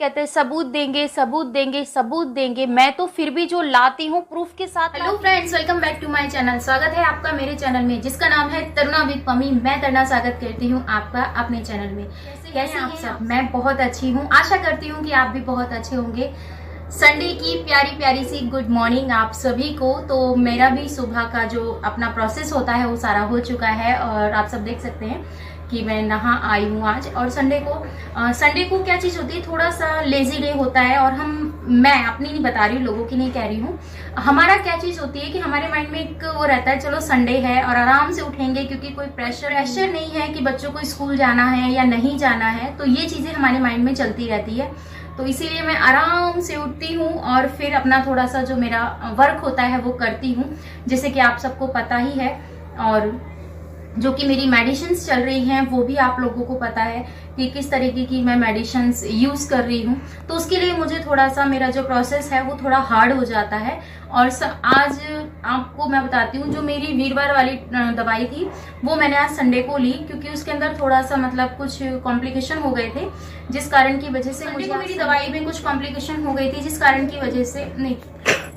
कहते हैं सबूत देंगे सबूत देंगे सबूत देंगे, मैं तो फिर भी जो लाती हूँ प्रूफ के साथ। Hello friends, welcome back to my channel. स्वागत है आपका मेरे चैनल में जिसका नाम है तरुणा विद पमी। मैं तरुणा स्वागत करती हूँ आपका अपने चैनल में। कैसे हैं आप सब? मैं बहुत अच्छी हूँ, आशा करती हूँ कि आप भी बहुत अच्छे होंगे। संडे की प्यारी प्यारी सी गुड मॉर्निंग आप सभी को। तो मेरा भी सुबह का जो अपना प्रोसेस होता है वो सारा हो चुका है और आप सब देख सकते हैं कि मैं नहा आई हूँ आज। और संडे को क्या चीज़ होती है, थोड़ा सा लेजी डे होता है। और मैं अपनी नहीं बता रही हूँ, लोगों की नहीं कह रही हूँ। हमारा क्या चीज़ होती है कि हमारे माइंड में एक वो रहता है, चलो संडे है और आराम से उठेंगे, क्योंकि कोई प्रेशर नहीं है कि बच्चों को स्कूल जाना है या नहीं जाना है। तो ये चीज़ें हमारे माइंड में चलती रहती है। तो इसीलिए मैं आराम से उठती हूँ और फिर अपना थोड़ा सा जो मेरा वर्क होता है वो करती हूँ, जैसे कि आप सबको पता ही है। और जो कि मेरी मेडिसिन्स चल रही हैं वो भी आप लोगों को पता है कि किस तरीके की मैं मेडिसिन्स यूज़ कर रही हूँ। तो उसके लिए मुझे थोड़ा सा मेरा जो प्रोसेस है वो थोड़ा हार्ड हो जाता है। और आज आपको मैं बताती हूँ, जो मेरी वीरवार वाली दवाई थी वो मैंने आज संडे को ली, क्योंकि उसके अंदर थोड़ा सा मतलब कुछ कॉम्प्लिकेशन हो गए थे, जिस कारण की वजह से मुझे मेरी दवाई में कुछ कॉम्प्लिकेशन हो गई थी, जिस कारण की वजह से नहीं।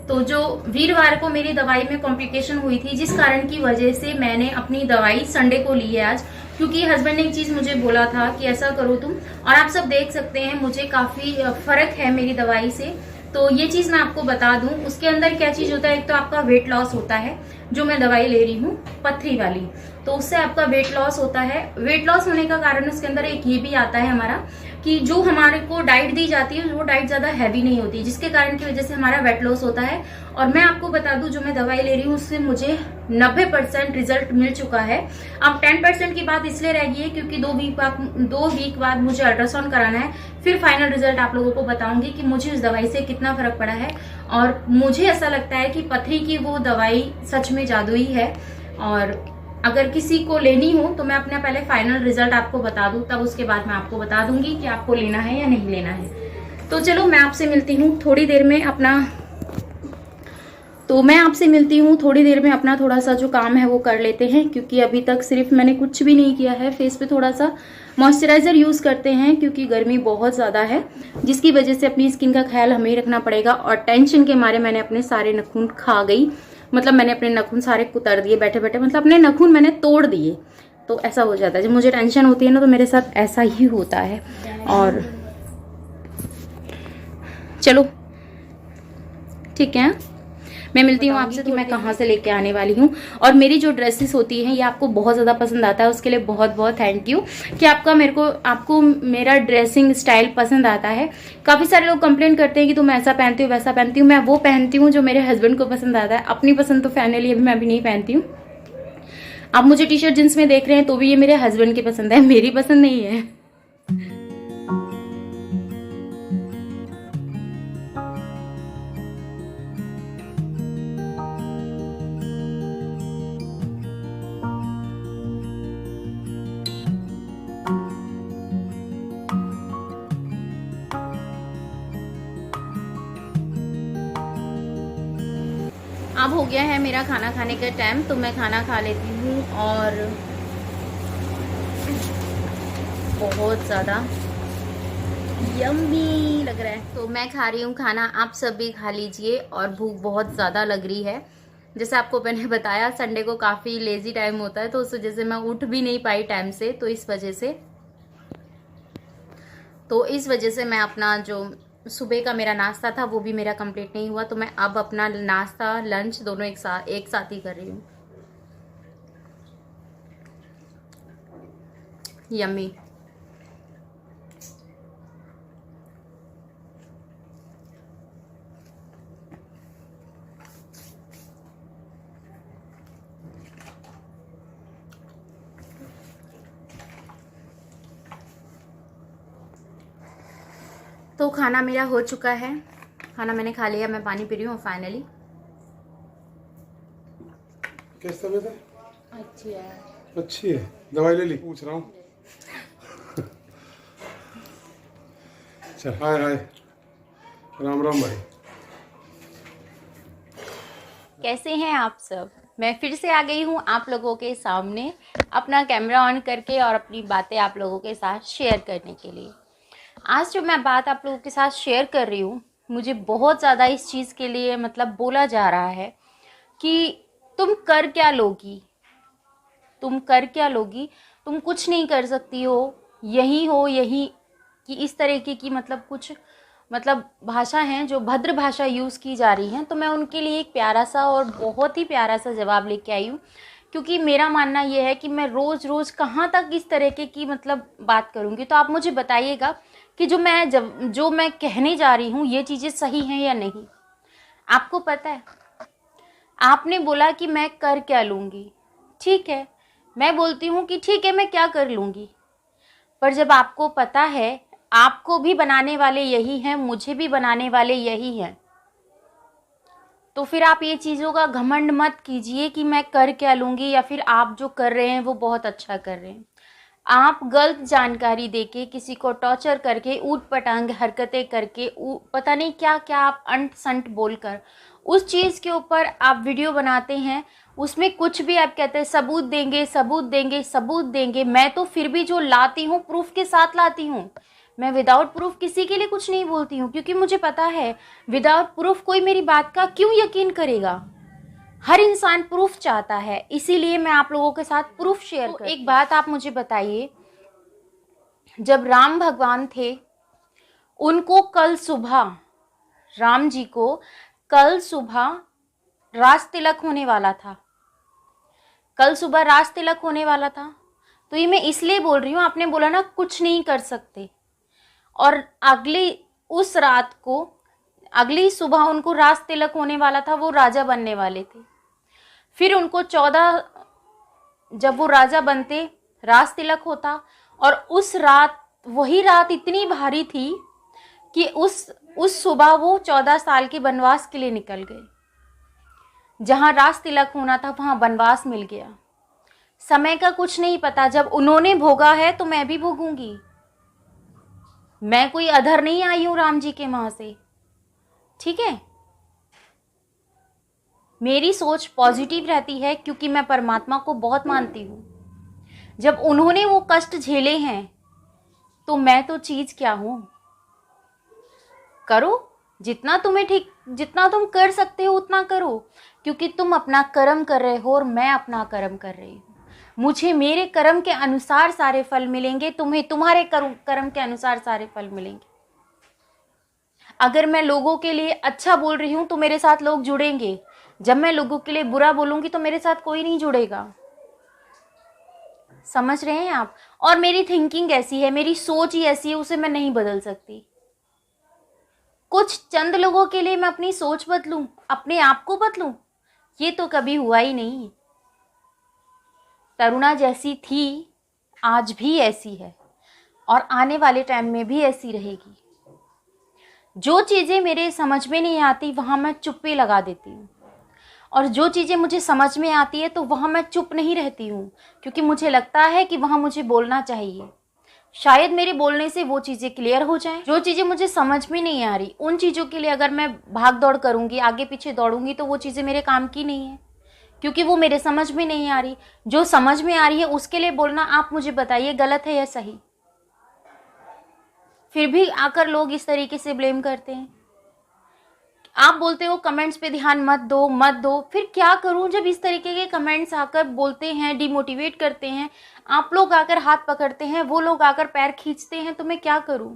तो जो वीरवार को मेरी दवाई में कॉम्प्लिकेशन हुई थी, जिस कारण की वजह से मैंने अपनी दवाई संडे को ली है आज, क्योंकि हस्बैंड ने एक चीज़ मुझे बोला था कि ऐसा करो तुम। और आप सब देख सकते हैं मुझे काफ़ी फर्क है मेरी दवाई से। तो ये चीज़ मैं आपको बता दूं, उसके अंदर क्या चीज़ होता है, एक तो आपका वेट लॉस होता है, जो मैं दवाई ले रही हूँ पथरी वाली, तो उससे आपका वेट लॉस होता है। वेट लॉस होने का कारण उसके अंदर एक ये भी आता है हमारा कि जो हमारे को डाइट दी जाती है वो डाइट ज़्यादा हैवी नहीं होती, जिसके कारण की वजह से हमारा वेट लॉस होता है। और मैं आपको बता दूं, जो मैं दवाई ले रही हूँ उससे मुझे 90% रिजल्ट मिल चुका है। अब 10% की बात इसलिए रह गई है क्योंकि 2 वीक बाद मुझे अल्ट्रासाउंड कराना है, फिर फाइनल रिजल्ट आप लोगों को बताऊंगी कि मुझे उस दवाई से कितना फर्क पड़ा है। और मुझे ऐसा लगता है कि पथरी की वो दवाई सच में जादुई है। और अगर किसी को लेनी हो तो मैं अपना पहले फाइनल रिजल्ट आपको बता दूं, तब उसके बाद मैं आपको बता दूंगी कि आपको लेना है या नहीं लेना है। तो चलो मैं आपसे मिलती हूँ थोड़ी देर में अपना थोड़ा सा जो काम है वो कर लेते हैं, क्योंकि अभी तक सिर्फ मैंने कुछ भी नहीं किया है। फेस पे थोड़ा सा मॉइस्चराइजर यूज़ करते हैं क्योंकि गर्मी बहुत ज़्यादा है, जिसकी वजह से अपनी स्किन का ख्याल हमें ही रखना पड़ेगा। और टेंशन के मारे मैंने अपने सारे नाखून खा गई, मतलब मैंने अपने नाखून सारे कुतर दिए बैठे बैठे, मतलब अपने नाखून मैंने तोड़ दिए। तो ऐसा हो जाता है, जब मुझे टेंशन होती है ना तो मेरे साथ ऐसा ही होता है। और चलो ठीक है, मैं मिलती हूँ आपसे कि मैं कहाँ से लेके आने वाली हूँ। और मेरी जो ड्रेसेस होती हैं ये आपको बहुत ज़्यादा पसंद आता है, उसके लिए बहुत बहुत थैंक यू कि आपको मेरा ड्रेसिंग स्टाइल पसंद आता है। काफ़ी सारे लोग कंप्लेन करते हैं कि तुम ऐसा पहनती हो वैसा पहनती हूँ। मैं वो पहनती हूँ जो मेरे हस्बैंड को पसंद आता है, अपनी पसंद तो फाइनली अभी मैं अभी नहीं पहनती हूँ। आप मुझे टी शर्ट जींस में देख रहे हैं तो भी ये मेरे हस्बैंड की पसंद है, मेरी पसंद नहीं है। अब हो गया है मेरा खाना खाने का टाइम, तो मैं खाना खा लेती हूँ। और बहुत ज़्यादा यम्मी लग रहा है, तो मैं खा रही हूँ खाना। आप सब भी खा लीजिए। और भूख बहुत ज़्यादा लग रही है, जैसे आपको मैंने बताया संडे को काफ़ी लेजी टाइम होता है, तो उस वजह से मैं उठ भी नहीं पाई टाइम से। तो इस वजह से मैं अपना जो सुबह का मेरा नाश्ता था वो भी मेरा कंप्लीट नहीं हुआ। तो मैं अब अपना नाश्ता लंच दोनों एक साथ ही कर रही हूँ। यम्मी। तो खाना मेरा हो चुका है, खाना मैंने खा लिया, मैं पानी पी रही हूँ फाइनली। कैसी तबीयत है? अच्छी है। अच्छी है, दवाई ले ली? पूछ रहा हूँ। चल हाय हाय, राम राम भाई। कैसे हैं आप सब? मैं फिर से आ गई हूँ आप लोगों के सामने अपना कैमरा ऑन करके और अपनी बातें आप लोगों के साथ शेयर करने के लिए। आज जो मैं बात आप लोगों के साथ शेयर कर रही हूँ, मुझे बहुत ज़्यादा इस चीज़ के लिए मतलब बोला जा रहा है कि तुम कर क्या लोगी, तुम कर क्या लोगी, तुम कुछ नहीं कर सकती हो यही कि इस तरीके की मतलब कुछ मतलब भाषा हैं जो भद्र भाषा यूज़ की जा रही हैं। तो मैं उनके लिए एक प्यारा सा और बहुत ही प्यारा सा जवाब लेके आई हूँ, क्योंकि मेरा मानना ये है कि मैं रोज़ रोज़ कहाँ तक इस तरीके की मतलब बात करूँगी। तो आप मुझे बताइएगा कि जो मैं कहने जा रही हूँ ये चीज़ें सही हैं या नहीं। आपको पता है, आपने बोला कि मैं कर क्या लूँगी, ठीक है, मैं बोलती हूँ कि ठीक है मैं क्या कर लूँगी, पर जब आपको पता है आपको भी बनाने वाले यही हैं, मुझे भी बनाने वाले यही हैं, तो फिर आप ये चीज़ों का घमंड मत कीजिए कि मैं कर क्या लूँगी या फिर आप जो कर रहे हैं वो बहुत अच्छा कर रहे हैं। आप गलत जानकारी देके, किसी को टॉर्चर करके, ऊट पटांग हरकतें करके, पता नहीं क्या क्या आप अंट संट बोलकर उस चीज़ के ऊपर आप वीडियो बनाते हैं, उसमें कुछ भी आप कहते हैं सबूत देंगे सबूत देंगे सबूत देंगे। मैं तो फिर भी जो लाती हूँ प्रूफ के साथ लाती हूँ। मैं विदाउट प्रूफ किसी के लिए कुछ नहीं बोलती हूँ, क्योंकि मुझे पता है विदाउट प्रूफ कोई मेरी बात का क्यों यकीन करेगा। हर इंसान प्रूफ चाहता है, इसीलिए मैं आप लोगों के साथ प्रूफ शेयर करती हूँ। एक बात आप मुझे बताइए, जब राम भगवान थे उनको कल सुबह, राम जी को कल सुबह राज तिलक होने वाला था, कल सुबह राज तिलक होने वाला था। तो ये मैं इसलिए बोल रही हूँ, आपने बोला ना कुछ नहीं कर सकते, और उस रात को अगली सुबह उनको राज तिलक होने वाला था, वो राजा बनने वाले थे। फिर उनको 14 जब वो राजा बनते राज तिलक होता, और उस रात वही रात इतनी भारी थी कि उस सुबह वो 14 साल के वनवास के लिए निकल गए। जहाँ राज तिलक होना था वहाँ वनवास मिल गया। समय का कुछ नहीं पता, जब उन्होंने भोगा है तो मैं भी भोगूंगी। मैं कोई अधर नहीं आई हूं राम जी के वहां से, ठीक है। मेरी सोच पॉजिटिव रहती है क्योंकि मैं परमात्मा को बहुत मानती हूं। जब उन्होंने वो कष्ट झेले हैं तो मैं तो चीज क्या हूं। करो जितना तुम कर सकते हो उतना करो, क्योंकि तुम अपना कर्म कर रहे हो और मैं अपना कर्म कर रही हूँ। मुझे मेरे कर्म के अनुसार सारे फल मिलेंगे, तुम्हें तुम्हारे कर्म के अनुसार सारे फल मिलेंगे। अगर मैं लोगों के लिए अच्छा बोल रही हूं तो मेरे साथ लोग जुड़ेंगे, जब मैं लोगों के लिए बुरा बोलूंगी तो मेरे साथ कोई नहीं जुड़ेगा। समझ रहे हैं आप। और मेरी थिंकिंग ऐसी है, मेरी सोच ही ऐसी है, उसे मैं नहीं बदल सकती। कुछ चंद लोगों के लिए मैं अपनी सोच बदलूं, अपने आप को बदलूं, ये तो कभी हुआ ही नहीं। तरुणा जैसी थी आज भी ऐसी है और आने वाले टाइम में भी ऐसी रहेगी। जो चीज़ें मेरे समझ में नहीं आती वहाँ मैं चुप्पी लगा देती हूँ, और जो चीज़ें मुझे समझ में आती है तो वहाँ मैं चुप नहीं रहती हूँ, क्योंकि मुझे लगता है कि वहाँ मुझे बोलना चाहिए। शायद मेरे बोलने से वो चीज़ें क्लियर हो जाएं। जो चीज़ें मुझे समझ में नहीं आ रही उन चीज़ों के लिए अगर मैं भाग दौड़ करूँगी, आगे पीछे दौड़ूंगी, तो वो चीज़ें मेरे काम की नहीं है, क्योंकि वो मेरे समझ में नहीं आ रही। जो समझ में आ रही है उसके लिए बोलना, आप मुझे बताइए गलत है या सही। फिर भी आकर लोग इस तरीके से ब्लेम करते हैं। आप बोलते हो कमेंट्स पे ध्यान मत दो, फिर क्या करूं जब इस तरीके के कमेंट्स आकर बोलते हैं, डिमोटिवेट करते हैं, आप लोग आकर हाथ पकड़ते हैं, वो लोग आकर पैर खींचते हैं, तो मैं क्या करूं।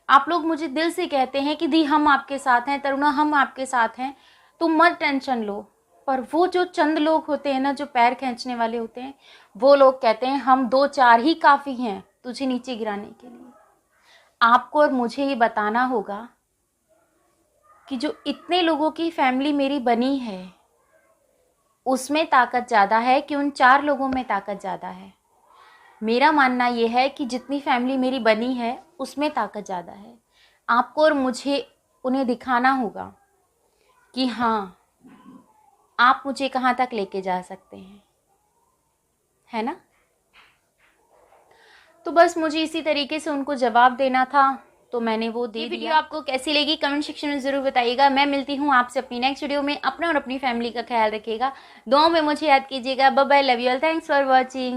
आप लोग मुझे दिल से कहते हैं कि दी हम आपके साथ हैं, तरुणा हम आपके साथ हैं, तुम मत टेंशन लो। पर वो जो चंद लोग होते हैं ना, जो पैर खींचने वाले होते हैं, वो लोग कहते हैं हम 2-4 ही काफ़ी हैं तुझे नीचे गिराने के लिए। आपको और मुझे ये बताना होगा कि जो इतने लोगों की फैमिली मेरी बनी है उसमें ताकत ज़्यादा है कि उन 4 लोगों में ताकत ज़्यादा है। मेरा मानना ये है कि जितनी फैमिली मेरी बनी है उसमें ताकत ज़्यादा है। आपको और मुझे उन्हें दिखाना होगा कि हाँ आप मुझे कहाँ तक लेके जा सकते हैं, है ना। तो बस मुझे इसी तरीके से उनको जवाब देना था, तो मैंने वो दे दिया। वीडियो आपको कैसी लगी कमेंट सेक्शन में ज़रूर बताइएगा। मैं मिलती हूँ आपसे अपनी नेक्स्ट वीडियो में। अपना और अपनी फैमिली का ख्याल रखिएगा, दुआओं में मुझे याद कीजिएगा। Bye bye, love you all, thanks for watching.